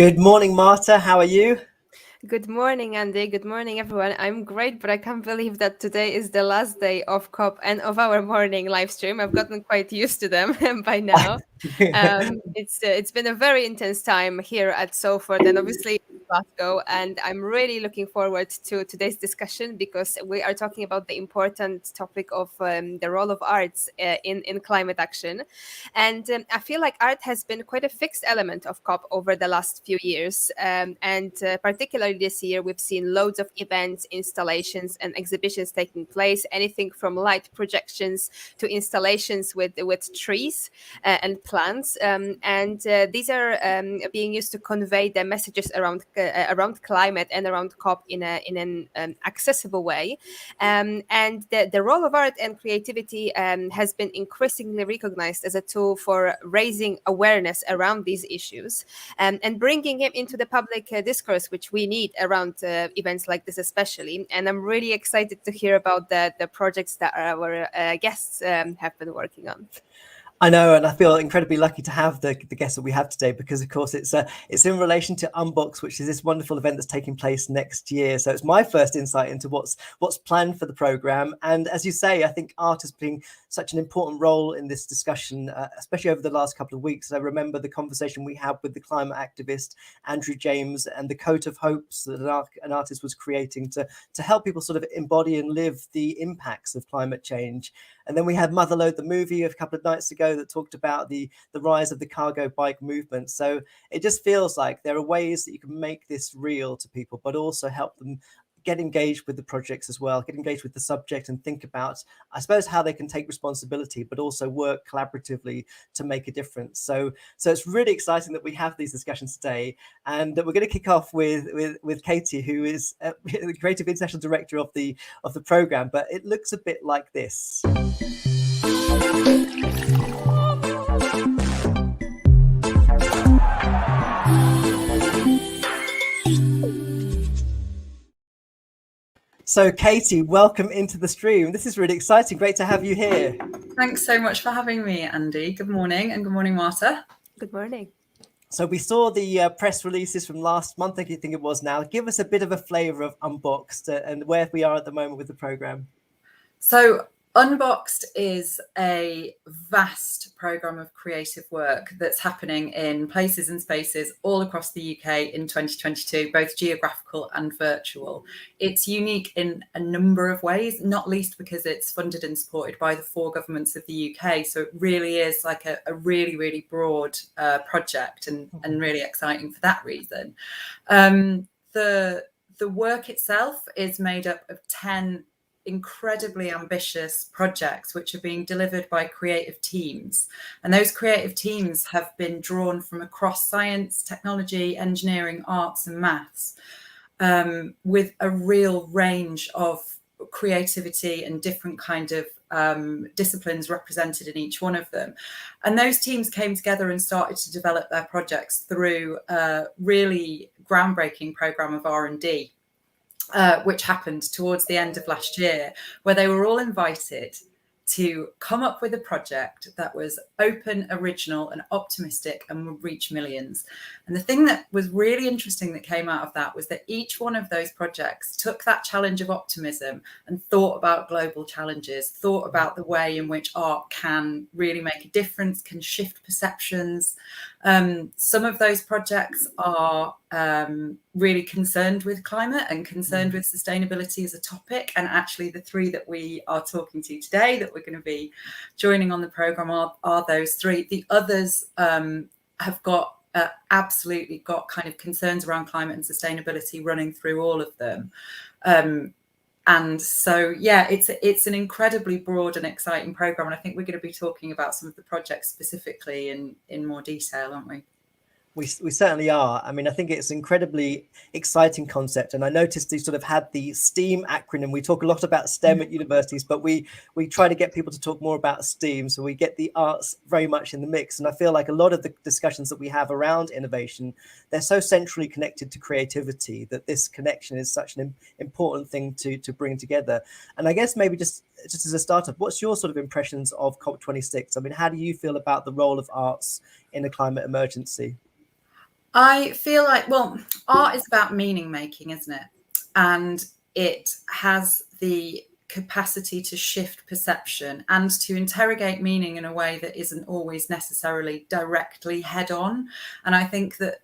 Good morning, Marta. How are you? Good morning, Andy. Good morning, everyone. I'm great, but I can't believe that today is the last day of COP and of our morning live stream. I've gotten quite used to them by now. It's been a very intense time here at Salford and obviously Glasgow, and I'm really looking forward to today's discussion because we are talking about the important topic of the role of arts in climate action. And I feel like art has been quite a fixed element of COP over the last few years. And particularly this year, we've seen loads of events, installations, and exhibitions taking place, anything from light projections to installations with trees and plants. And these are being used to convey the messages around climate and around COP in an accessible way. And the role of art and creativity has been increasingly recognized as a tool for raising awareness around these issues and bringing it into the public discourse, which we need around events like this especially. And I'm really excited to hear about the projects that our guests have been working on. I know, and I feel incredibly lucky to have the guest that we have today because, of course, it's in relation to Unboxed, which is this wonderful event that's taking place next year. So it's my first insight into what's planned for the program. And as you say, I think art has playing such an important role in this discussion, especially over the last couple of weeks. I remember the conversation we had with the climate activist Andrew James and the coat of hopes that an artist was creating to help people sort of embody and live the impacts of climate change. And then we had Motherload, the movie, a couple of nights ago that talked about the rise of the cargo bike movement. So it just feels like there are ways that you can make this real to people, but also help them get engaged with the projects as well, get engaged with the subject and think about, I suppose, how they can take responsibility, but also work collaboratively to make a difference. So it's really exciting that we have these discussions today. And we're going to kick off with Katie, who is the Creative International Director of the program, but it looks a bit like this. So Katie, welcome into the stream. This is really exciting. Great to have you here. Thanks so much for having me, Andy. Good morning, and good morning, Marta. Good morning. So we saw the press releases from last month, I think it was now. Give us a bit of a flavour of Unboxed and where we are at the moment with the programme. So Unboxed is a vast programme of creative work that's happening in places and spaces all across the UK in 2022, both geographical and virtual. It's unique in a number of ways, not least because it's funded and supported by the 4 governments of the UK. So it really is like a really, really broad project and really exciting for that reason. The work itself is made up of 10 incredibly ambitious projects which are being delivered by creative teams, and those creative teams have been drawn from across science, technology, engineering, arts and maths, with a real range of creativity and different kind of disciplines represented in each one of them. And those teams came together and started to develop their projects through a really groundbreaking program of R&D, which happened towards the end of last year, where they were all invited to come up with a project that was open, original and optimistic and would reach millions. And the thing that was really interesting that came out of that was that each one of those projects took that challenge of optimism and thought about global challenges, thought about the way in which art can really make a difference, can shift perceptions. Some of those projects are really concerned with climate and concerned with sustainability as a topic. And actually the 3 that we are talking to today that we're going to be joining on the programme are those 3. The others have got absolutely got kind of concerns around climate and sustainability running through all of them. And so, yeah, it's an incredibly broad and exciting programme. And I think we're going to be talking about some of the projects specifically in more detail, aren't we? We certainly are. I mean, I think it's an incredibly exciting concept. And I noticed you sort of had the STEAM acronym. We talk a lot about STEM at universities, but we try to get people to talk more about STEAM. So we get the arts very much in the mix. And I feel like a lot of the discussions that we have around innovation, they're so centrally connected to creativity that this connection is such an important thing to bring together. And I guess maybe just as a startup, what's your sort of impressions of COP26? I mean, how do you feel about the role of arts in a climate emergency? I feel like, well, art is about meaning making, isn't it? And it has the capacity to shift perception and to interrogate meaning in a way that isn't always necessarily directly head on. And I think that,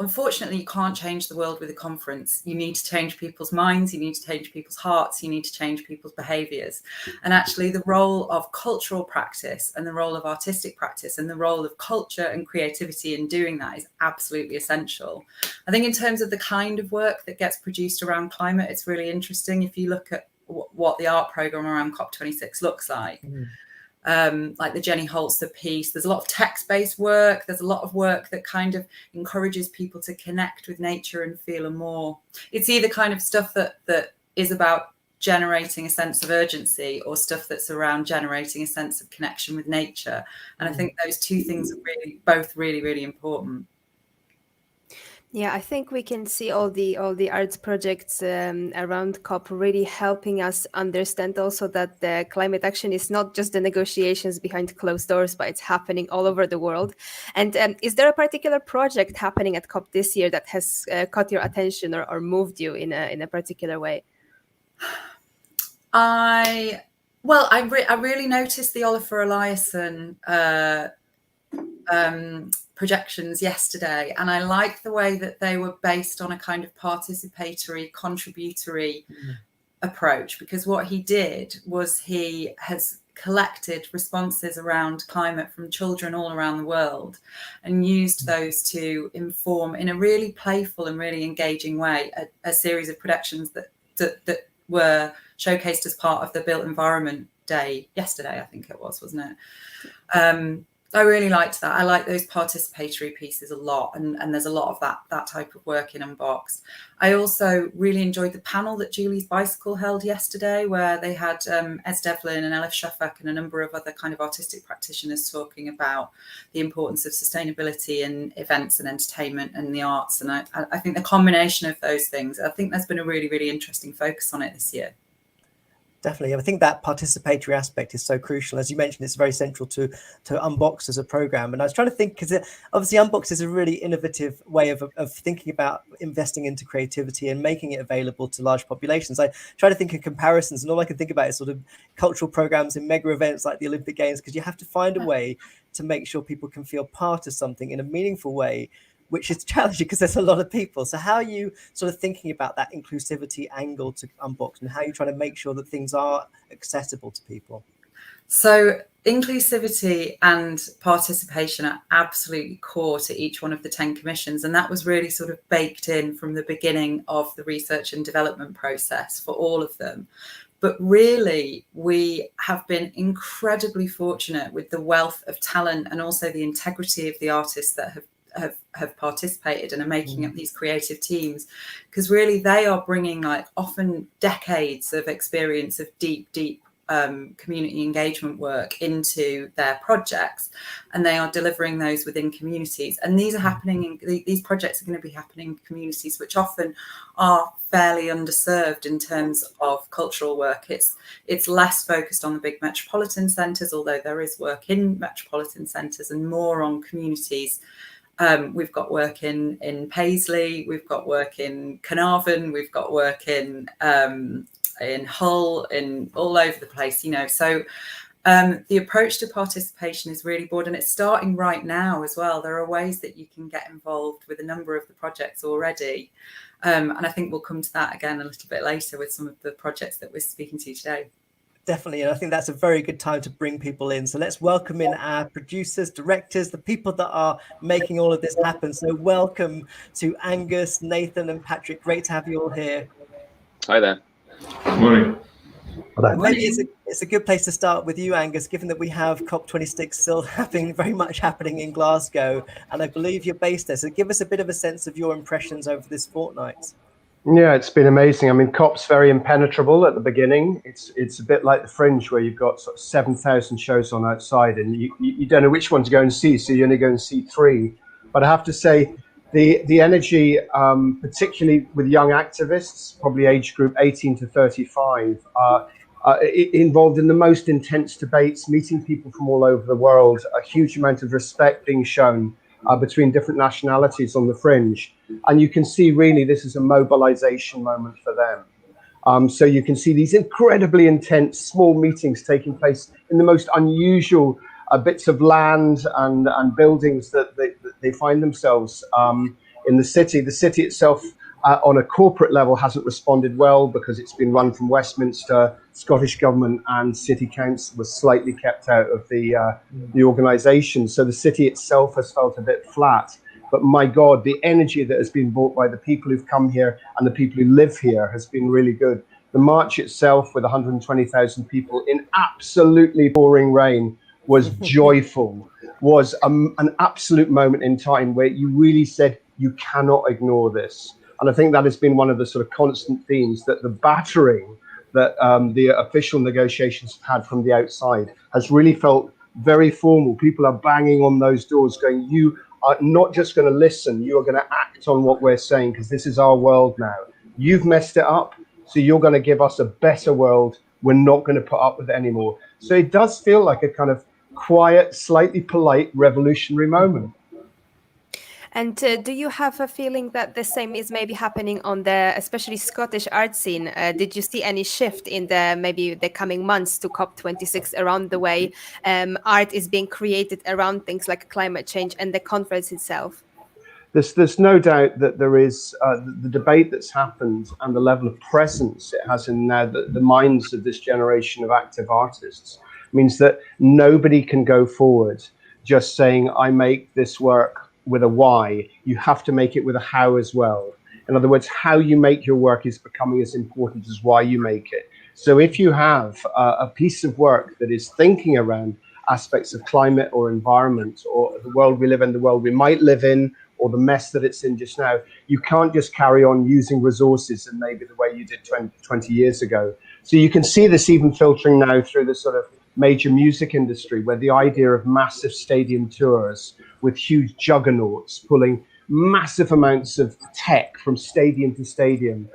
unfortunately, you can't change the world with a conference. You need to change people's minds, you need to change people's hearts, you need to change people's behaviours. And actually, the role of cultural practice and the role of artistic practice and the role of culture and creativity in doing that is absolutely essential. I think in terms of the kind of work that gets produced around climate, it's really interesting. If you look at what the art programme around COP26 looks like, like the Jenny Holzer piece, there's a lot of text-based work, there's a lot of work that kind of encourages people to connect with nature and feel it's either kind of stuff that is about generating a sense of urgency or stuff that's around generating a sense of connection with nature. And I think those two things are both really important. Yeah, I think we can see all the arts projects around COP really helping us understand also that the climate action is not just the negotiations behind closed doors, but it's happening all over the world. And is there a particular project happening at COP this year that has caught your attention or moved you in a particular way? I really noticed the Olafur Eliasson projections yesterday, and I like the way that they were based on a kind of participatory, contributory approach, because what he did was he has collected responses around climate from children all around the world and used those to inform in a really playful and really engaging way a series of productions that were showcased as part of the Built Environment Day yesterday, I think it was, wasn't it? I really liked that. I like those participatory pieces a lot, and there's a lot of that type of work in Unboxed. I also really enjoyed the panel that Julie's Bicycle held yesterday, where they had Ez Devlin and Elif Shafak and a number of other kind of artistic practitioners talking about the importance of sustainability in events and entertainment and the arts. And I think the combination of those things, I think there's been a really, really interesting focus on it this year. Definitely. I think that participatory aspect is so crucial. As you mentioned, it's very central to Unboxed as a program. And I was trying to think, because obviously Unboxed is a really innovative way of thinking about investing into creativity and making it available to large populations. I try to think of comparisons, and all I can think about is sort of cultural programs and mega events like the Olympic Games, because you have to find a way to make sure people can feel part of something in a meaningful way, which is challenging because there's a lot of people. So how are you sort of thinking about that inclusivity angle to Unboxed, and how are you trying to make sure that things are accessible to people? So inclusivity and participation are absolutely core to each one of the 10 commissions. And that was really sort of baked in from the beginning of the research and development process for all of them. But really, we have been incredibly fortunate with the wealth of talent and also the integrity of the artists that have participated and are making up these creative teams, because really they are bringing like often decades of experience of deep community engagement work into their projects, and they are delivering those within communities. And these are happening these projects are going to be happening in communities which often are fairly underserved in terms of cultural work. It's less focused on the big metropolitan centres, although there is work in metropolitan centres, and more on communities. We've got work in Paisley, we've got work in Carnarvon, we've got work in Hull, in all over the place, So the approach to participation is really broad, and it's starting right now as well. There are ways that you can get involved with a number of the projects already. And I think we'll come to that again a little bit later with some of the projects that we're speaking to today. Definitely. And I think that's a very good time to bring people in. So let's welcome in our producers, directors, the people that are making all of this happen. So welcome to Angus, Nathan and Patrick. Great to have you all here. Hi there. Good morning. Maybe it's a good place to start with you, Angus, given that we have COP26 still very much happening in Glasgow, and I believe you're based there. So give us a bit of a sense of your impressions over this fortnight. Yeah, it's been amazing. I mean, COP's very impenetrable at the beginning. It's a bit like the Fringe, where you've got sort of 7,000 shows on outside, and you don't know which one to go and see, so you only go and see 3. But I have to say, the energy, particularly with young activists, probably age group 18 to 35, involved in the most intense debates, meeting people from all over the world, a huge amount of respect being shown between different nationalities on the fringe. And you can see really this is a mobilization moment for them. So you can see these incredibly intense small meetings taking place in the most unusual bits of land and buildings that they find themselves in the city. The city itself, on a corporate level, hasn't responded well because it's been run from Westminster. Scottish Government and City Council was slightly kept out of the organisation. So the city itself has felt a bit flat. But my God, the energy that has been brought by the people who've come here and the people who live here has been really good. The march itself, with 120,000 people in absolutely pouring rain, was joyful, was an absolute moment in time where you really said, you cannot ignore this. And I think that has been one of the sort of constant themes, that the battering that the official negotiations have had from the outside has really felt very formal. People are banging on those doors going, you are not just going to listen, you are going to act on what we're saying, because this is our world now. You've messed it up, so you're going to give us a better world. We're not going to put up with it anymore. So it does feel like a kind of quiet, slightly polite revolutionary moment. And do you have a feeling that the same is maybe happening on the especially Scottish art scene? Did you see any shift in maybe the coming months to COP26 around the way art is being created around things like climate change and the conference itself? There's no doubt that there is the debate that's happened and the level of presence it has in now the minds of this generation of active artists means that nobody can go forward just saying, I make this work with a why. You have to make it with a how as well. In other words, how you make your work is becoming as important as why you make it. So if you have a piece of work that is thinking around aspects of climate or environment or the world we live in, the world we might live in, or the mess that it's in just now, you can't just carry on using resources in maybe the way you did 20 years ago. So you can see this even filtering now through the sort of major music industry, where the idea of massive stadium tours with huge juggernauts pulling massive amounts of tech from stadium to stadium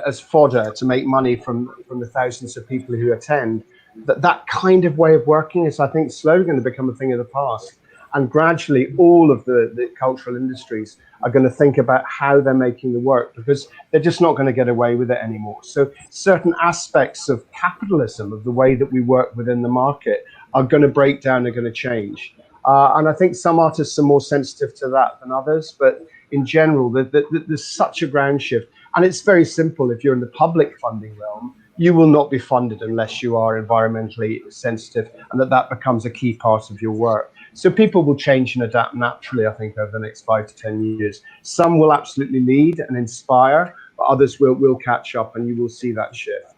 as fodder to make money from the thousands of people who attend, that kind of way of working is, I think, slowly going to become a thing of the past. And gradually, all of the cultural industries are going to think about how they're making the work, because they're just not going to get away with it anymore. So certain aspects of capitalism, of the way that we work within the market, are going to break down, are going to change. And I think some artists are more sensitive to that than others. But in general, there's such a ground shift. And it's very simple. If you're in the public funding realm, you will not be funded unless you are environmentally sensitive, and that becomes a key part of your work. So people will change and adapt naturally, I think, over the next 5 to 10 years. Some will absolutely lead and inspire, but others will catch up, and you will see that shift.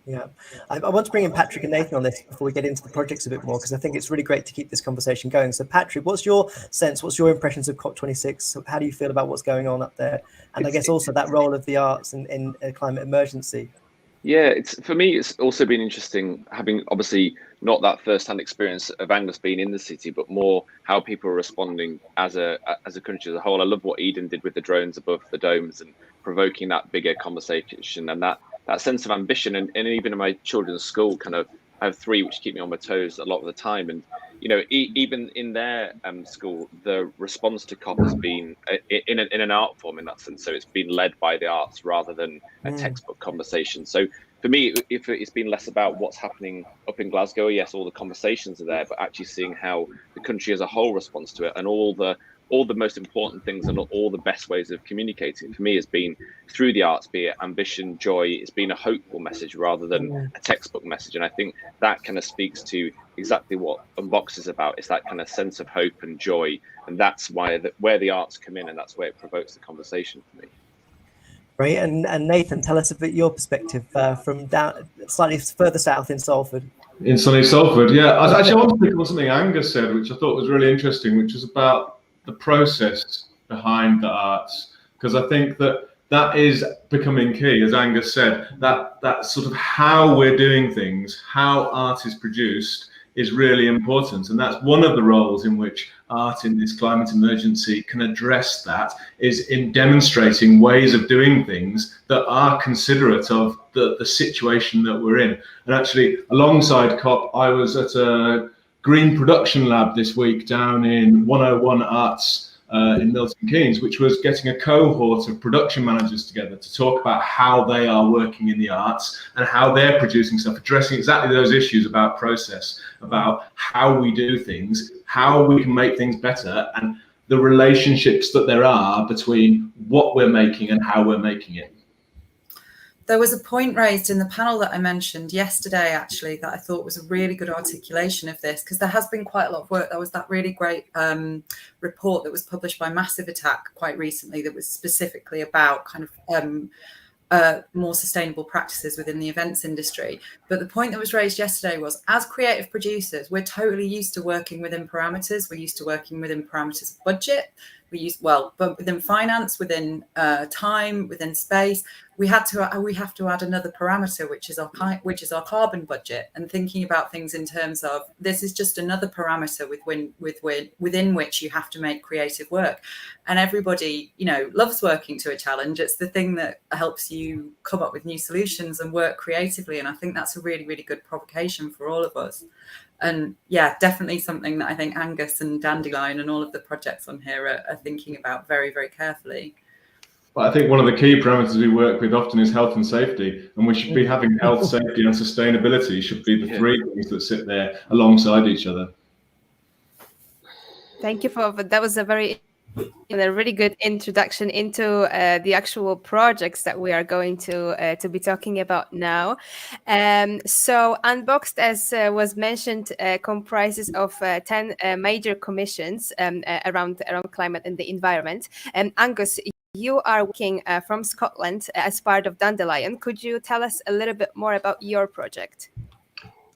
Yeah, I want to bring in Patrick and Nathan on this before we get into the projects a bit more, because I think it's really great to keep this conversation going. So Patrick, what's your sense? What's your impressions of COP26? How do you feel about what's going on up there? And I guess also that role of the arts in a climate emergency. Yeah, for me, it's also been interesting having obviously not that first-hand experience of Angus being in the city, but more how people are responding as a country as a whole. I love what Eden did with the drones above the domes and provoking that bigger conversation and that sense of ambition. And even in my children's school, kind of, I have 3 which keep me on my toes a lot of the time. And you know, even in their school, the response to COP has been in an art form in that sense. So it's been led by the arts rather than a textbook conversation. So for me, if it's been less about what's happening up in Glasgow, yes, all the conversations are there, but actually seeing how the country as a whole responds to it and all the most important things and all the best ways of communicating for me has been through the arts, be it ambition, joy. It's been a hopeful message rather than a textbook message. And I think that kind of speaks to exactly what Unboxed is about. It's that kind of sense of hope and joy. And that's why where the arts come in, and that's where it provokes the conversation for me. Great. And Nathan, tell us a bit your perspective from down slightly further south in Salford. In sunny Salford, yeah. I actually want to pick on something Angus said, which I thought was really interesting, which was about the process behind the arts, because I think that is becoming key, as Angus said, that sort of how we're doing things, how art is produced is really important. And that's one of the roles in which art in this climate emergency can address that, is in demonstrating ways of doing things that are considerate of the situation that we're in. And actually, alongside COP, I was at a green production lab this week down in 101 Arts in Milton Keynes, which was getting a cohort of production managers together to talk about how they are working in the arts and how they're producing stuff, addressing exactly those issues about process, about how we do things, how we can make things better, and the relationships that there are between what we're making and how we're making it. There was a point raised in the panel that I mentioned yesterday, actually, that I thought was a really good articulation of this, because there has been quite a lot of work. There was that really great report that was published by Massive Attack quite recently that was specifically about kind of more sustainable practices within the events industry. But the point that was raised yesterday was, as creative producers, we're totally used to working within parameters. We're used to working within parameters of budget. But within finance, within time, within space, we have to add another parameter, which is our carbon budget, and thinking about things in terms of this is just another parameter within which you have to make creative work. And everybody, loves working to a challenge. It's the thing that helps you come up with new solutions and work creatively. And I think that's a really, really good provocation for all of us. And yeah, definitely something that I think Angus and Dandelion and all of the projects on here are thinking about very, very carefully. Well, I think one of the key parameters we work with often is health and safety, and we should be having health, safety and sustainability should be the three things that sit there alongside each other. Thank you for that. Was a really good introduction into the actual projects that we are going to be talking about now. So Unboxed, as was mentioned, comprises of 10 major commissions around climate and the environment. Angus, you are working from Scotland as part of Dandelion. Could you tell us a little bit more about your project?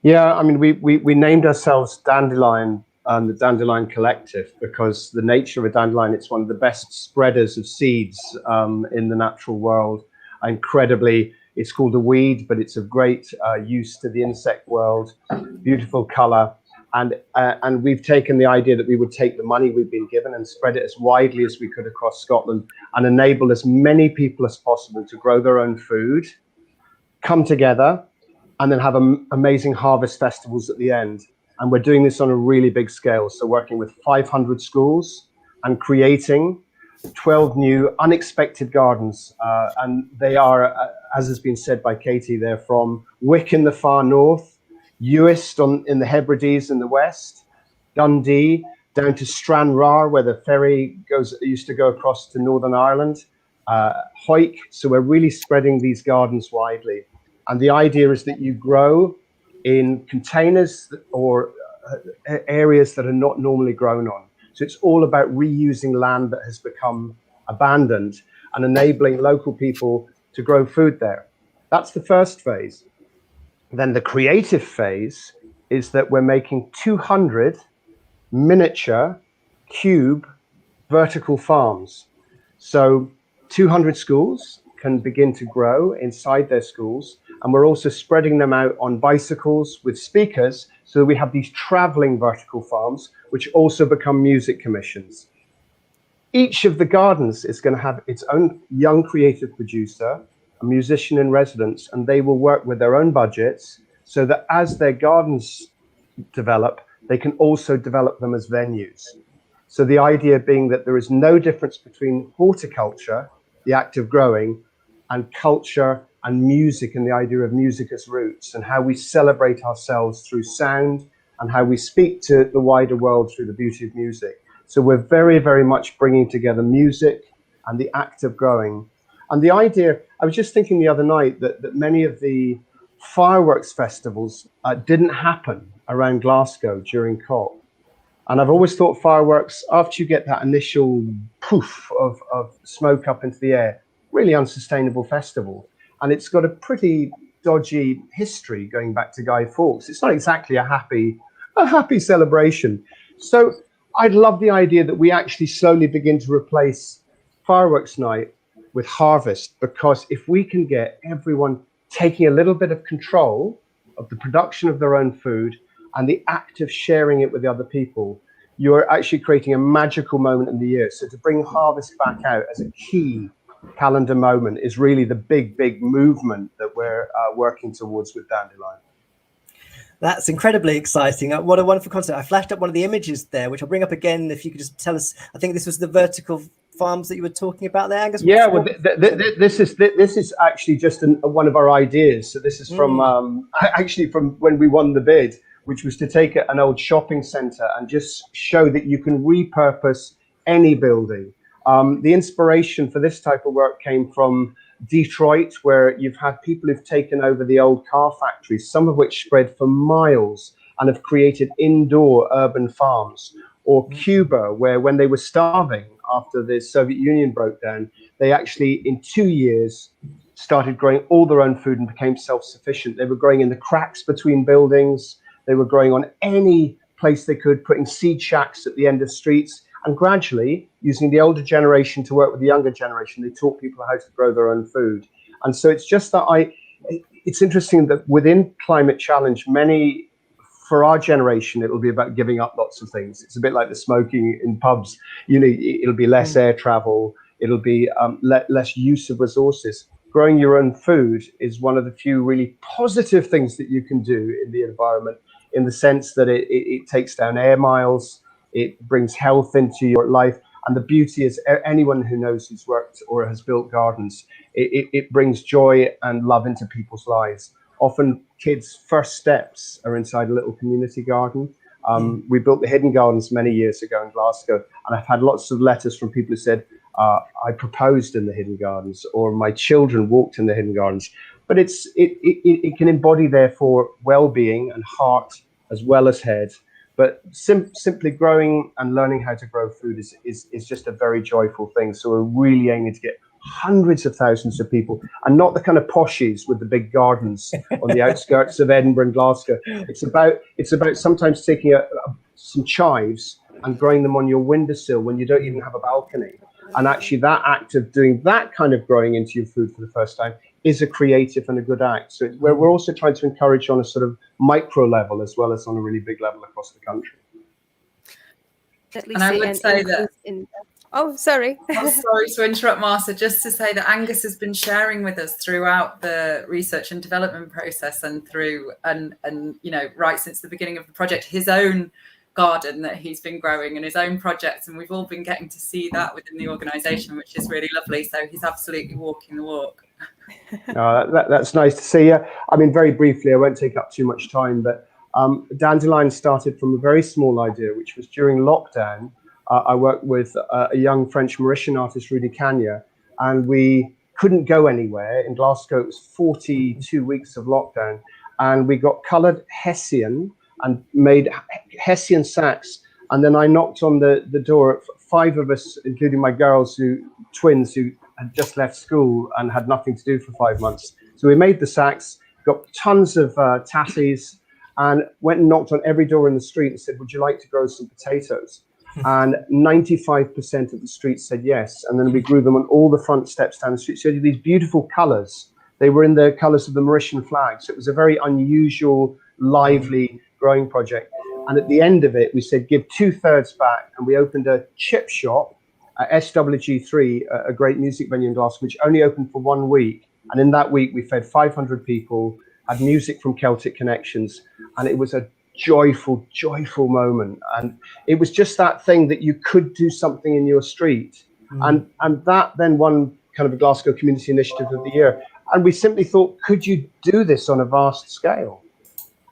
Yeah, I mean, we named ourselves Dandelion, the Dandelion Collective, because the nature of a dandelion, it's one of the best spreaders of seeds in the natural world. Incredibly, it's called a weed, but it's of great use to the insect world. Beautiful color. And we've taken the idea that we would take the money we've been given and spread it as widely as we could across Scotland and enable as many people as possible to grow their own food, come together, and then have amazing harvest festivals at the end. And we're doing this on a really big scale. So working with 500 schools and creating 12 new unexpected gardens. And they are, as has been said by Katie, they're from Wick in the far north, Uist in the Hebrides in the west, Dundee, down to Stranraer, where the ferry used to go across to Northern Ireland, Hawick. So we're really spreading these gardens widely. And the idea is that you grow in containers or areas that are not normally grown on. So it's all about reusing land that has become abandoned and enabling local people to grow food there. That's the first phase. Then the creative phase is that we're making 200 miniature cube vertical farms. So 200 schools can begin to grow inside their schools. And we're also spreading them out on bicycles with speakers. So we have these traveling vertical farms, which also become music commissions. Each of the gardens is going to have its own young creative producer, a musician in residence, and they will work with their own budgets so that as their gardens develop, they can also develop them as venues. So the idea being that there is no difference between horticulture, the act of growing, and culture and music, and the idea of music as roots, and how we celebrate ourselves through sound and how we speak to the wider world through the beauty of music. So we're very, very much bringing together music and the act of growing. And the idea, I was just thinking the other night that many of the fireworks festivals didn't happen around Glasgow during COP. And I've always thought fireworks, after you get that initial poof of smoke up into the air, really unsustainable festival. And it's got a pretty dodgy history going back to Guy Fawkes. It's not exactly a happy celebration. So I'd love the idea that we actually slowly begin to replace fireworks night with harvest, because if we can get everyone taking a little bit of control of the production of their own food and the act of sharing it with other people, you're actually creating a magical moment in the year. So to bring harvest back out as a key calendar moment is really the big movement that we're working towards with Dandelion. That's incredibly exciting. What a wonderful concept. I flashed up one of the images there, which I'll bring up again. If you could just tell us, I think this was the vertical farms that you were talking about there, Angus. Yeah, well, this is actually just one of our ideas. So this is from actually from when we won the bid, which was to take an old shopping centre and just show that you can repurpose any building. The inspiration for this type of work came from Detroit, where you've had people who've taken over the old car factories, some of which spread for miles and have created indoor urban farms. Or Cuba, where when they were starving after the Soviet Union broke down, they actually in 2 years started growing all their own food and became self-sufficient. They were growing in the cracks between buildings. They were growing on any place they could, putting seed shacks at the end of streets. And gradually, using the older generation to work with the younger generation, they taught people how to grow their own food. And so it's just that it's interesting that within climate challenge, for our generation, it'll be about giving up lots of things. It's a bit like the smoking in pubs. It'll be less air travel. It'll be less use of resources. Growing your own food is one of the few really positive things that you can do in the environment, in the sense that it takes down air miles. It brings health into your life. And the beauty is, anyone who knows who's worked or has built gardens, it brings joy and love into people's lives. Often kids' first steps are inside a little community garden. We built the Hidden Gardens many years ago in Glasgow, and I've had lots of letters from people who said, I proposed in the Hidden Gardens, or my children walked in the Hidden Gardens. But it can embody, therefore, well-being and heart as well as head. But simply growing and learning how to grow food is just a very joyful thing. So we're really aiming to get hundreds of thousands of people, and not the kind of poshies with the big gardens on the outskirts of Edinburgh and Glasgow. It's about sometimes taking some chives and growing them on your windowsill when you don't even have a balcony. And actually that act of doing that kind of growing into your food for the first time is a creative and a good act. So we're also trying to encourage on a sort of micro level as well as on a really big level across the country. And I would say that... Oh, sorry. Sorry to interrupt, Martha. Just to say that Angus has been sharing with us throughout the research and development process and right since the beginning of the project, his own garden that he's been growing and his own projects, and we've all been getting to see that within the organisation, which is really lovely. So he's absolutely walking the walk. That's nice to see. I mean, very briefly, I won't take up too much time, but Dandelion started from a very small idea, which was during lockdown. I worked with a young French Mauritian artist, Rudy Cagna, and we couldn't go anywhere. In Glasgow, it was 42 weeks of lockdown, and we got coloured Hessian and made Hessian sacks. And then I knocked on the door. 5 of us, including my twins who had just left school and had nothing to do for 5 months. So we made the sacks, got tons of tatties, and went and knocked on every door in the street and said, would you like to grow some potatoes? And 95% of the street said yes. And then we grew them on all the front steps down the street. So these beautiful colours. They were in the colours of the Mauritian flag. So it was a very unusual, lively growing project. And at the end of it, we said, give 2/3 back. And we opened a chip shop at SWG3, a great music venue in Glasgow, which only opened for 1 week. And in that week, we fed 500 people, had music from Celtic Connections. And it was a joyful moment. And it was just that thing that you could do something in your street. And that then won kind of a Glasgow Community Initiative of the Year. And we simply thought, could you do this on a vast scale?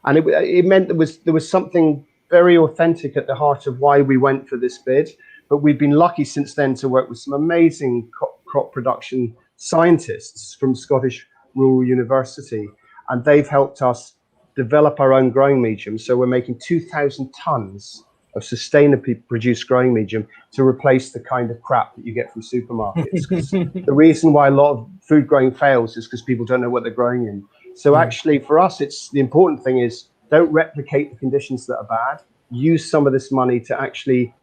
And it meant there was something very authentic at the heart of why we went for this bid. But we've been lucky since then to work with some amazing crop production scientists from Scottish Rural University, and they've helped us develop our own growing medium. So we're making 2,000 tons of sustainably produced growing medium to replace the kind of crap that you get from supermarkets. 'Cause the reason why a lot of food growing fails is because people don't know what they're growing in. So actually for us, the important thing is don't replicate the conditions that are bad. Use some of this money to actually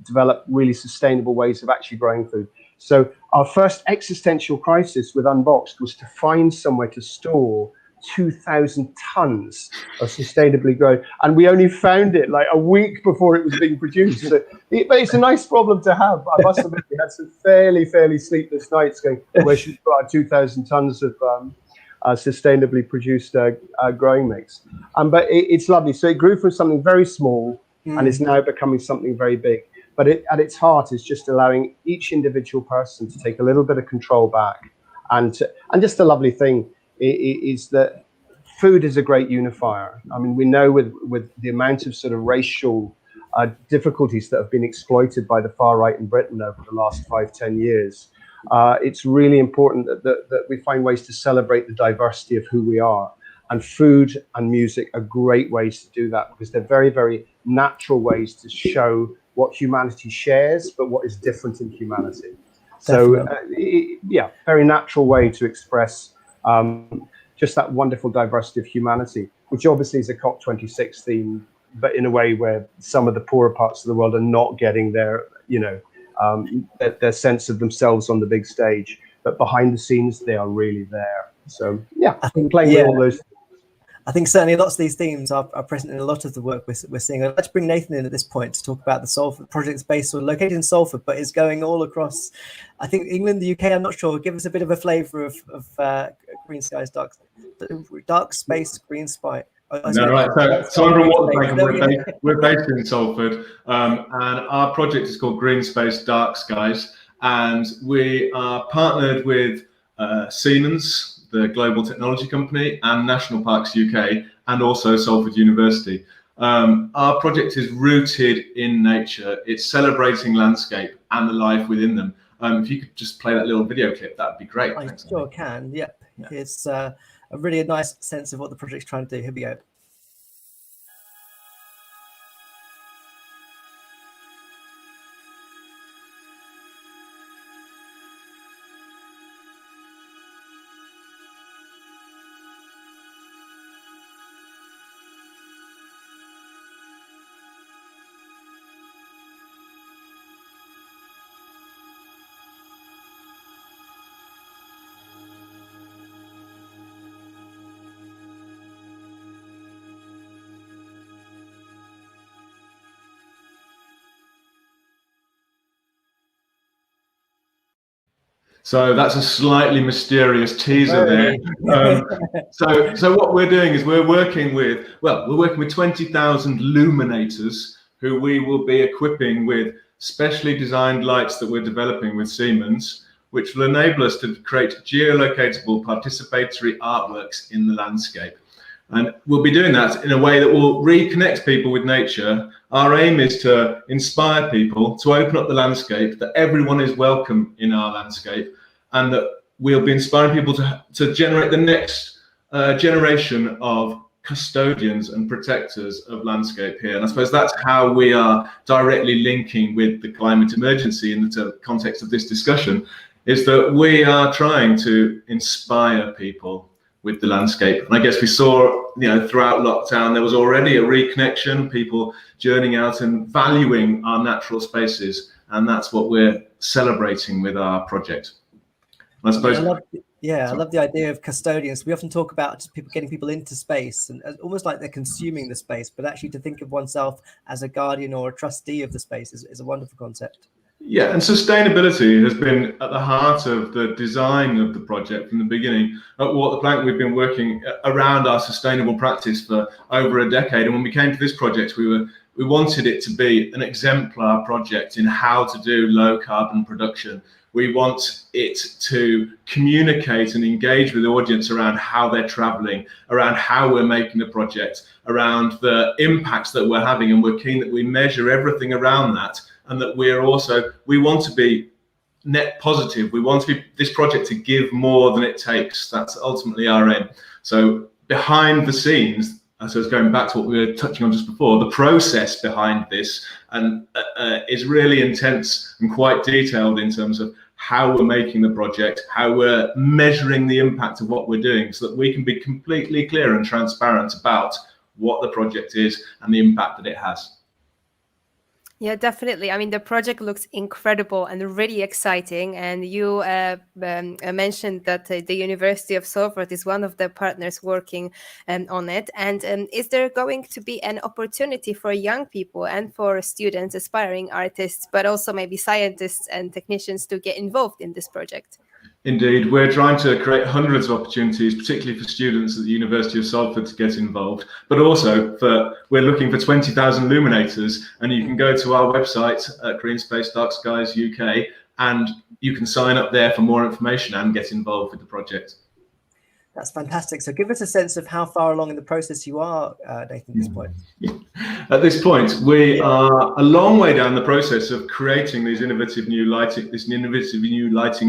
develop really sustainable ways of actually growing food. So our first existential crisis with Unboxed was to find somewhere to store 2,000 tons of sustainably grown, and we only found it like a week before it was being produced. So but it's a nice problem to have. I must admit, we had some fairly sleepless nights going, where should we put our 2,000 tons sustainably produced growing mix. But it's lovely. So it grew from something very small and is now becoming something very big. But at its heart is just allowing each individual person to take a little bit of control back. And just a lovely thing is that food is a great unifier. I mean, we know with the amount of sort of racial difficulties that have been exploited by the far right in Britain over the last 5-10 years, it's really important that we find ways to celebrate the diversity of who we are. And food and music are great ways to do that, because they're very, very natural ways to show what humanity shares, but what is different in humanity. So, very natural way to express just that wonderful diversity of humanity, which obviously is a COP26 theme, but in a way where some of the poorer parts of the world are not getting their, their sense of themselves on the big stage, but behind the scenes they are really there. So I think playing with all those. I think certainly lots of these themes are present in a lot of the work we're seeing. I'd like to bring Nathan in at this point to talk about the Salford project's based or located in Salford, but is going all across, I think, England, the UK, I'm not sure. Give us a bit of a flavour of Green Skies, Dark Space, Green Spy. No, right. So I'm from Waterbank. We're based in Salford, and our project is called Green Space, Dark Skies, and we are partnered with Siemens, the global technology company, and National Parks UK, and also Salford University. Our project is rooted in nature. It's celebrating landscape and the life within them. If you could just play that little video clip, that'd be great. I sure can. Yep. Yeah. It's a really nice sense of what the project's trying to do. Here we go. So that's a slightly mysterious teaser there. So what we're doing is we're working with 20,000 luminators who we will be equipping with specially designed lights that we're developing with Siemens, which will enable us to create geolocatable participatory artworks in the landscape. And we'll be doing that in a way that will reconnect people with nature. Our aim is to inspire people to open up the landscape, that everyone is welcome in our landscape, and that we'll be inspiring people to generate the next generation of custodians and protectors of landscape here. And I suppose that's how we are directly linking with the climate emergency in the context of this discussion, is that we are trying to inspire people with the landscape. And I guess we saw, throughout lockdown, there was already a reconnection, people journeying out and valuing our natural spaces. And that's what we're celebrating with our project. And I suppose. I love the idea of custodians. We often talk about getting people into space and almost like they're consuming the space, but actually to think of oneself as a guardian or a trustee of the space is a wonderful concept. Yeah, and sustainability has been at the heart of the design of the project from the beginning. At Waterbank, we've been working around our sustainable practice for over a decade. And when we came to this project, we wanted it to be an exemplar project in how to do low carbon production. We want it to communicate and engage with the audience around how they're traveling, around how we're making the project, around the impacts that we're having. And we're keen that we measure everything around that. And that we want to be net positive. We want this project to give more than it takes. That's ultimately our aim. So behind the scenes, so it's going back to what we were touching on just before, the process behind this is really intense and quite detailed in terms of how we're making the project, how we're measuring the impact of what we're doing, so that we can be completely clear and transparent about what the project is and the impact that it has. Yeah, definitely. I mean, the project looks incredible and really exciting. And you mentioned that the University of Salford is one of the partners working on it. And is there going to be an opportunity for young people and for students, aspiring artists, but also maybe scientists and technicians to get involved in this project? Indeed, we're trying to create hundreds of opportunities, particularly for students at the University of Salford to get involved, but also we're looking for 20,000 illuminators, and you can go to our website at Green Space Dark Skies UK, and you can sign up there for more information and get involved with the project. That's fantastic. So give us a sense of how far along in the process you are, Nathan, at this point. At this point, we are a long way down the process of creating these innovative new lighting,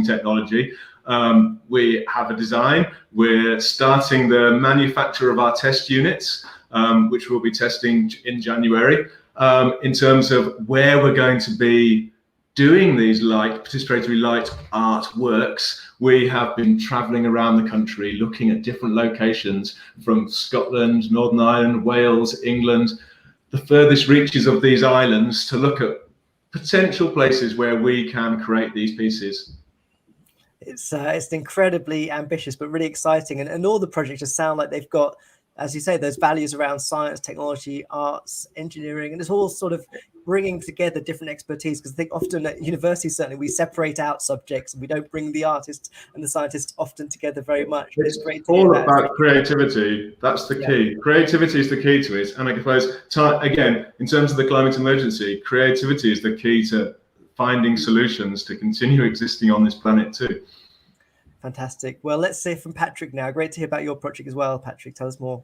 technology. We have a design. We're starting the manufacture of our test units, which we'll be testing in January. In terms of where we're going to be doing these participatory light art works, we have been travelling around the country looking at different locations from Scotland, Northern Ireland, Wales, England, the furthest reaches of these islands, to look at potential places where we can create these pieces. It's incredibly ambitious, but really exciting. And all the projects just sound like they've got, as you say, those values around science, technology, arts, engineering, and it's all sort of bringing together different expertise. Because I think often at universities, certainly, we separate out subjects and we don't bring the artists and the scientists often together very much. But it's great to all hear about creativity. That's the key. Creativity is the key to it. And I suppose, again, in terms of the climate emergency, creativity is the key to finding solutions to continue existing on this planet too. Fantastic. Well, let's hear from Patrick now. Great to hear about your project as well. Patrick, tell us more.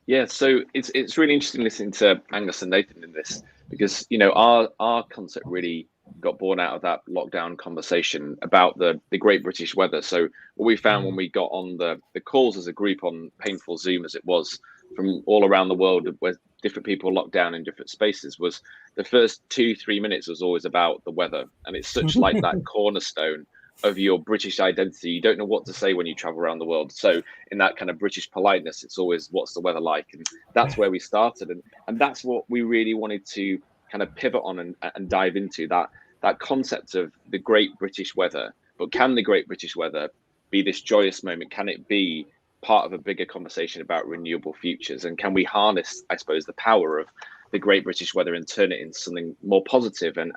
Yeah, so it's really interesting listening to Angus and Nathan in this, because our concept really got born out of that lockdown conversation about the Great British weather. So what we found when we got on the calls as a group on painful Zoom, as it was, from all around the world, where different people locked down in different spaces, was the first 2-3 minutes was always about the weather, and it's such like that cornerstone of your British identity. You don't know what to say when you travel around the world. So in that kind of British politeness, it's always, what's the weather like? And that's where we started. And that's what we really wanted to kind of pivot on and dive into, that concept of the Great British weather. But can the Great British weather be this joyous moment? Can it be part of a bigger conversation about renewable futures? And can we harness, I suppose, the power of the Great British weather and turn it into something more positive and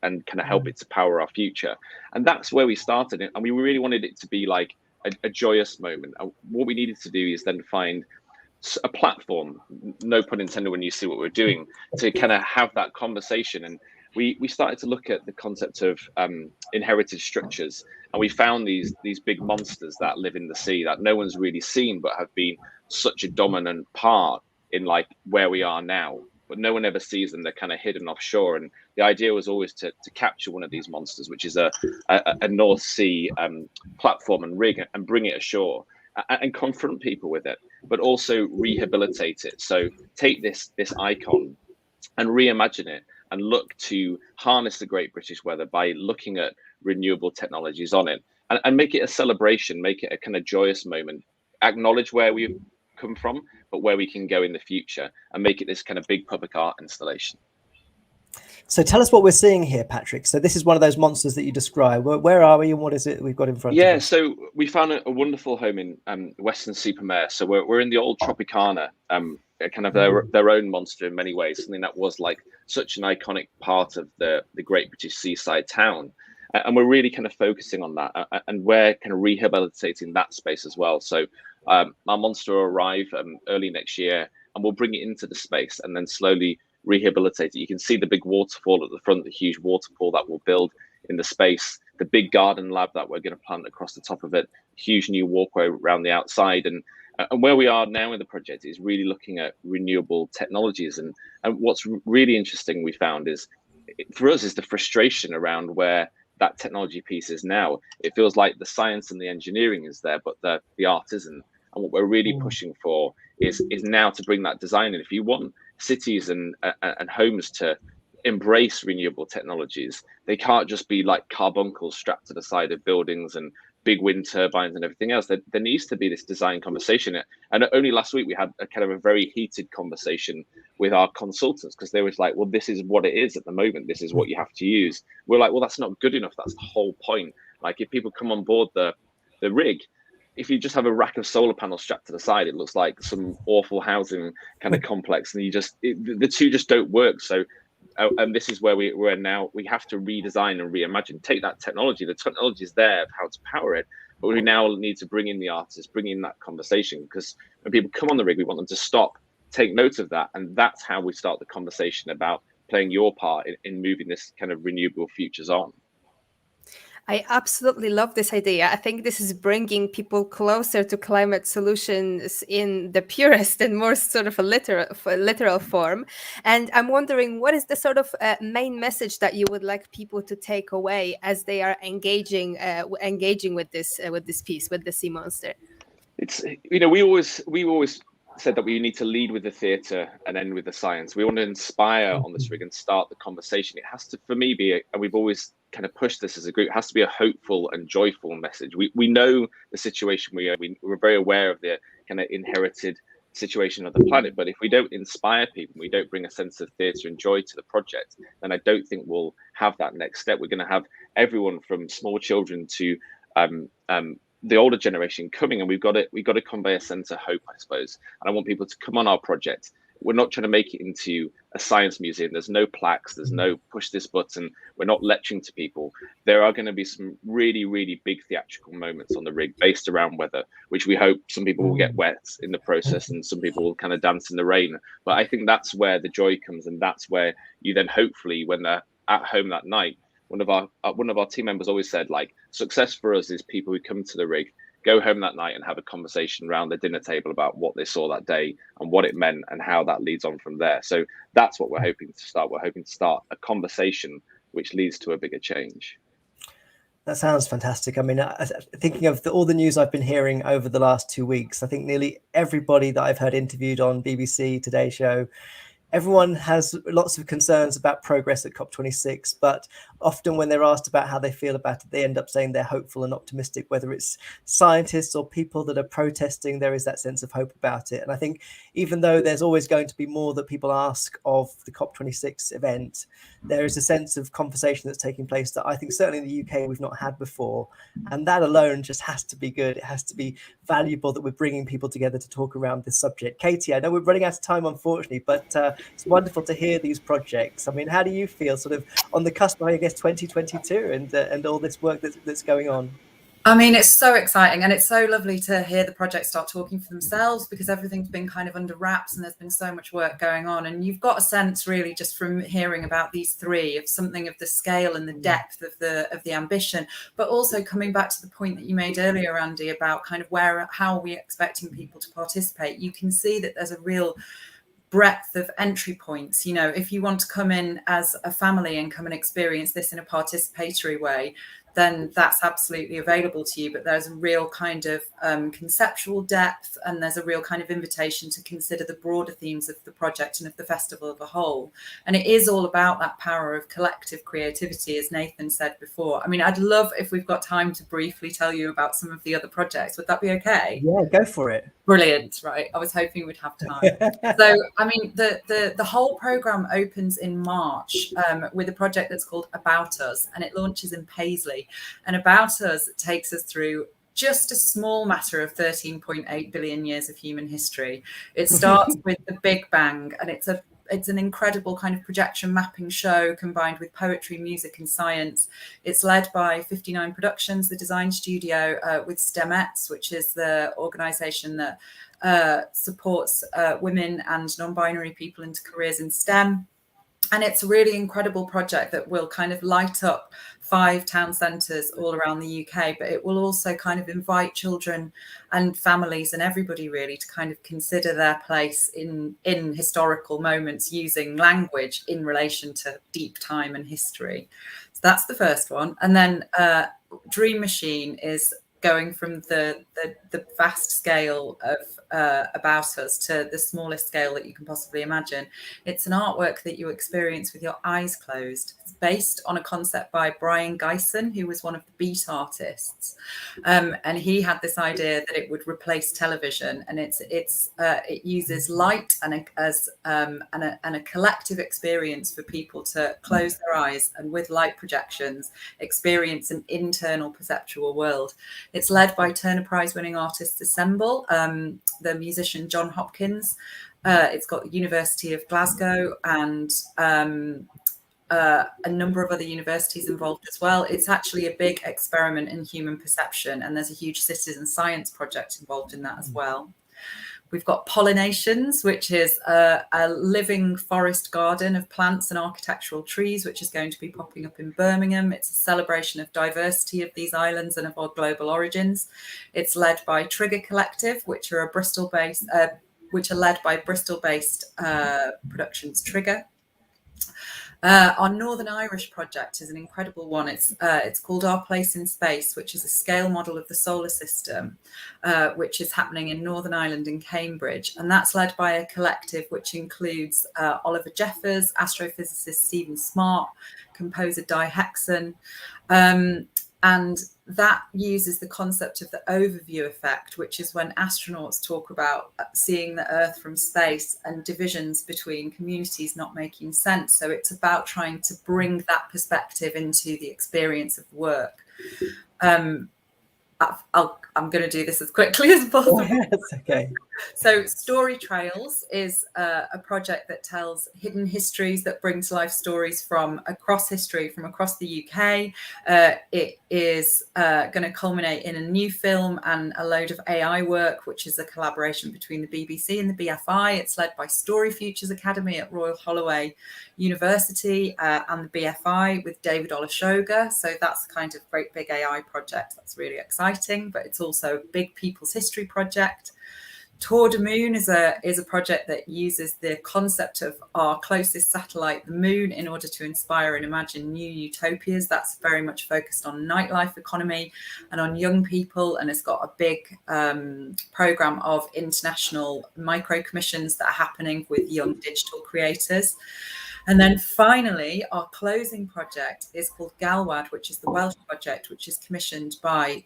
kind of help it to power our future? And that's where we started it. And we really wanted it to be like a joyous moment. And what we needed to do is then find a platform, no pun intended when you see what we're doing, to kind of have that conversation. And we started to look at the concept of inherited structures, and we found these big monsters that live in the sea that no one's really seen, but have been such a dominant part in like where we are now. But no one ever sees them. They're kind of hidden offshore. And the idea was always to capture one of these monsters, which is a North Sea platform and rig, and bring it ashore and confront people with it, but also rehabilitate it. So take this icon and reimagine it and look to harness the Great British weather by looking at renewable technologies on it, and make it a celebration, make it a kind of joyous moment, acknowledge where we've come from, but where we can go in the future, and make it this kind of big public art installation. So tell us what we're seeing here, Patrick. So this is one of those monsters that you describe. Where are we and what is it we've got in front of us? Yeah, so we found a wonderful home in Weston-super-Mare. So we're in the old Tropicana, kind of their own monster in many ways, something that was like such an iconic part of the Great British seaside town. And we're really kind of focusing on that, and we're kind of rehabilitating that space as well. So our monster will arrive early next year, and we'll bring it into the space and then slowly rehabilitate it. You can see the big waterfall at the front, the huge waterfall that we'll build in the space, the big garden lab that we're going to plant across the top of it, huge new walkway around the outside. And where we are now in the project is really looking at renewable technologies. And what's really interesting we found is, for us, is the frustration around where that technology piece is now. It feels like the science and the engineering is there, but the art isn't. And what we're really pushing for is now to bring that design in. If you want cities and homes to embrace renewable technologies, they can't just be like carbuncles strapped to the side of buildings and big wind turbines and everything else. There needs to be this design conversation. And only last week we had a kind of a very heated conversation with our consultants, because they were like, well, this is what it is at the moment. This is what you have to use. We're like, well, that's not good enough. That's the whole point. Like, if people come on board the rig, if you just have a rack of solar panels strapped to the side, it looks like some awful housing kind of complex, and the two just don't work. So and this is where we're now. We have to redesign and reimagine. Take that technology. The technology is there of how to power it, but we now need to bring in the artists, bring in that conversation. Because when people come on the rig, we want them to stop, take note of that, and that's how we start the conversation about playing your part in moving this kind of renewable futures on. I absolutely love this idea. I think this is bringing people closer to climate solutions in the purest and more sort of a literal form. And I'm wondering, what is the sort of main message that you would like people to take away as they are engaging with this piece, with the Sea Monster? It's, we always said that we need to lead with the theatre and end with the science. We want to inspire on this rig and start the conversation. It has to, for me, and we've always kind of pushed this as a group, it has to be a hopeful and joyful message. We know the situation we're very aware of the kind of inherited situation of the planet, but if we don't inspire people, we don't bring a sense of theatre and joy to the project, then I don't think we'll have that next step. We're going to have everyone from small children to the older generation coming, and we've got to convey a sense of hope, I suppose. And I want people to come on our project. We're not trying to make it into a science museum. There's no plaques. There's no push this button. We're not lecturing to people. There are going to be some really, really big theatrical moments on the rig based around weather, which we hope some people will get wet in the process and some people will kind of dance in the rain. But I think that's where the joy comes, and that's where you then hopefully, when they're at home that night, one of our team members always said, like, success for us is people who come to the rig, go home that night and have a conversation around the dinner table about what they saw that day and what it meant and how that leads on from there. So that's what we're hoping to start. We're hoping to start a conversation which leads to a bigger change. That sounds fantastic. I mean, thinking of all the news I've been hearing over the last 2 weeks, I think nearly everybody that I've heard interviewed on BBC, Today Show, everyone has lots of concerns about progress at COP26, but often when they're asked about how they feel about it, they end up saying they're hopeful and optimistic. Whether it's scientists or people that are protesting, there is that sense of hope about it. And I think even though there's always going to be more that people ask of the COP26 event, there is a sense of conversation that's taking place that I think certainly in the UK we've not had before. And that alone just has to be good. It has to be valuable that we're bringing people together to talk around this subject. Katie, I know we're running out of time, unfortunately, but it's wonderful to hear these projects. I mean, how do you feel sort of on the cusp of, I guess, 2022 and all this work that's going on? I mean, it's so exciting, and it's so lovely to hear the projects start talking for themselves, because everything's been kind of under wraps and there's been so much work going on. And you've got a sense really just from hearing about these three of something of the scale and the depth of the ambition, but also coming back to the point that you made earlier, Andy, about kind of how are we expecting people to participate. You can see that there's a real breadth of entry points. You know, if you want to come in as a family and come and experience this in a participatory way, then that's absolutely available to you. But there's a real kind of conceptual depth, and there's a real kind of invitation to consider the broader themes of the project and of the festival as a whole. And it is all about that power of collective creativity, as Nathan said before. I mean, I'd love if we've got time to briefly tell you about some of the other projects. Would that be okay? Yeah, go for it. Brilliant, right? I was hoping we'd have time. So, I mean, the whole programme opens in March with a project that's called About Us, and it launches in Paisley. And About Us takes us through just a small matter of 13.8 billion years of human history. It starts with the Big Bang, and it's an incredible kind of projection mapping show combined with poetry, music and science. It's led by 59 Productions, the design studio, with STEMettes, which is the organisation that supports women and non-binary people into careers in STEM. And it's a really incredible project that will kind of light up 5 town centres all around the UK, but it will also kind of invite children and families and everybody really to kind of consider their place in historical moments using language in relation to deep time and history. So that's the first one. And then Dream Machine is going from the vast scale of About Us to the smallest scale that you can possibly imagine. It's an artwork that you experience with your eyes closed. It's based on a concept by Brian Geisen, who was one of the Beat artists, and he had this idea that it would replace television, and it uses light and a collective experience for people to close their eyes and with light projections experience an internal perceptual world. It's led by Turner Prize winning artists Assemble, the musician John Hopkins, It's got the University of Glasgow and a number of other universities involved as well. It's actually a big experiment in human perception, and there's a huge citizen science project involved in that as well. We've got Pollinations, which is a living forest garden of plants and architectural trees, which is going to be popping up in Birmingham. It's a celebration of diversity of these islands and of our global origins. It's led by Trigger Collective, which are led by Bristol-based Productions Trigger. Our Northern Irish project is an incredible one. It's called Our Place in Space, which is a scale model of the solar system, which is happening in Northern Ireland in Cambridge. And that's led by a collective which includes Oliver Jeffers, astrophysicist Stephen Smart, composer Di Hexon. And that uses the concept of the overview effect, which is when astronauts talk about seeing the Earth from space and divisions between communities not making sense. So it's about trying to bring that perspective into the experience of work. I'm going to do this as quickly as possible. That's okay. So Story Trails is a project that tells hidden histories, that brings life stories from across history, from across the UK. It is going to culminate in a new film and a load of AI work, which is a collaboration between the BBC and the BFI. It's led by Story Futures Academy at Royal Holloway University and the BFI with David Olashoga. So that's a kind of great big AI project that's really exciting, but it's also a big people's history project. Tour de Moon is a project that uses the concept of our closest satellite, the moon, in order to inspire and imagine new utopias. That's very much focused on nightlife economy and on young people, and it's got a big program of international micro commissions that are happening with young digital creators. And then finally, our closing project is called Galwad, which is the Welsh project, which is commissioned by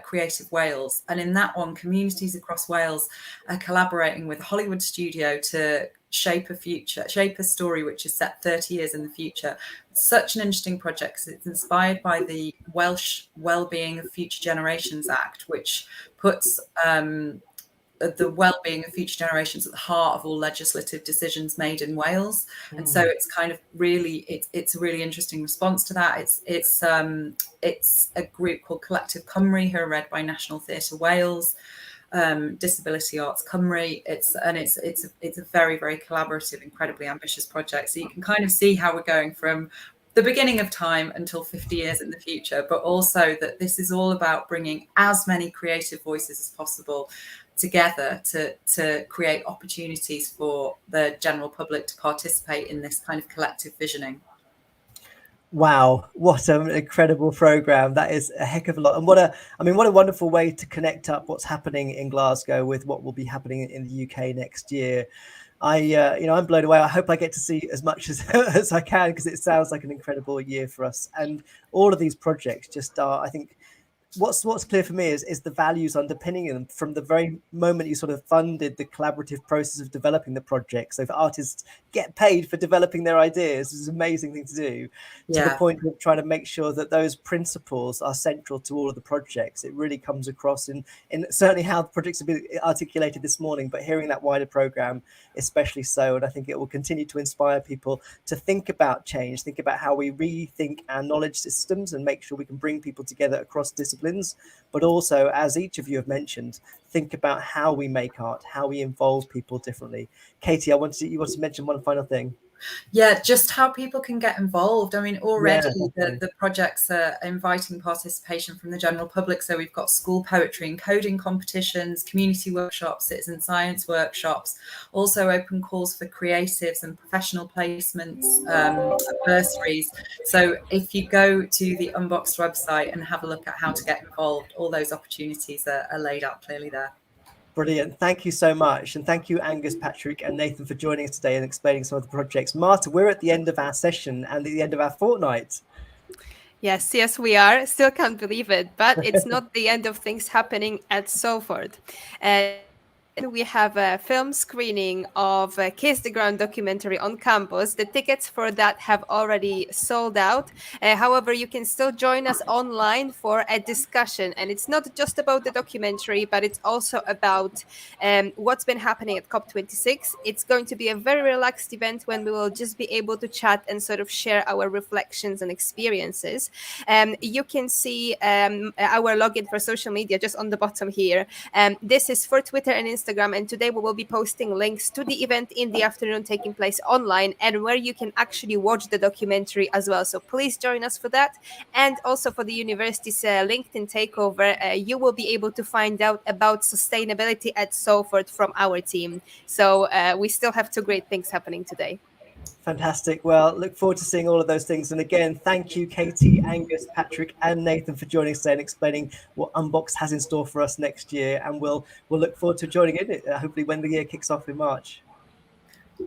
Creative Wales. And in that one, communities across Wales are collaborating with a Hollywood studio to shape a story which is set 30 years in the future. It's such an interesting project because it's inspired by the Welsh Wellbeing of Future Generations Act, which puts the well-being of future generations at the heart of all legislative decisions made in Wales. And so it's kind of really, it's a really interesting response to that. It's a group called Collective Cymru, who are led by National Theatre Wales, Disability Arts Cymru. It's a very, very collaborative, incredibly ambitious project. So you can kind of see how we're going from the beginning of time until 50 years in the future, but also that this is all about bringing as many creative voices as possible together to create opportunities for the general public to participate in this kind of collective visioning. Wow, what an incredible program. That is a heck of a lot. And what a wonderful way to connect up what's happening in Glasgow with what will be happening in the UK next year. I'm blown away. I hope I get to see as much as I can, because it sounds like an incredible year for us. And all of these projects just are, I think, what's clear for me is the values underpinning them from the very moment you sort of funded the collaborative process of developing the project. So if artists get paid for developing their ideas, it's an amazing thing to do, to the point of trying to make sure that those principles are central to all of the projects. It really comes across in certainly how the projects have been articulated this morning, but hearing that wider program especially so. And I think it will continue to inspire people to think about change, think about how we rethink our knowledge systems and make sure we can bring people together across disciplines, but also, as each of you have mentioned, think about how we make art, how we involve people differently. Katie, you wanted to mention one final thing. Yeah, just how people can get involved. I mean, already the projects are inviting participation from the general public. So we've got school poetry and coding competitions, community workshops, citizen science workshops, also open calls for creatives and professional placements, bursaries. So if you go to the Unboxed website and have a look at how to get involved, all those opportunities are laid out clearly there. Brilliant. Thank you so much. And thank you, Angus, Patrick and Nathan, for joining us today and explaining some of the projects. Marta, we're at the end of our session and at the end of our fortnight. Yes, we are. Still can't believe it, but it's not the end of things happening at Salford. we have a film screening of Kiss the Ground documentary on campus. The tickets for that have already sold out. However, you can still join us online for a discussion. And it's not just about the documentary, but it's also about what's been happening at COP26. It's going to be a very relaxed event when we will just be able to chat and sort of share our reflections and experiences. You can see our login for social media just on the bottom here. This is for Twitter and Instagram, and today we will be posting links to the event in the afternoon taking place online and where you can actually watch the documentary as well. So please join us for that. And also for the university's LinkedIn takeover, you will be able to find out about sustainability at Salford from our team. So we still have 2 great things happening today. Fantastic. Well, look forward to seeing all of those things. And again, thank you, Katie, Angus, Patrick, and Nathan for joining us today and explaining what Unboxed has in store for us next year. And we'll look forward to joining in, hopefully when the year kicks off in March.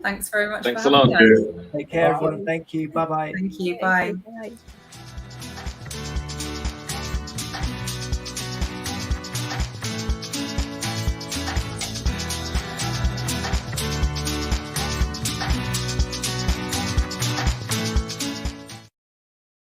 Thanks very much. Thanks for a lot. having us. Take care, everyone. Thank you. Bye-bye. Thank you. Bye. Bye.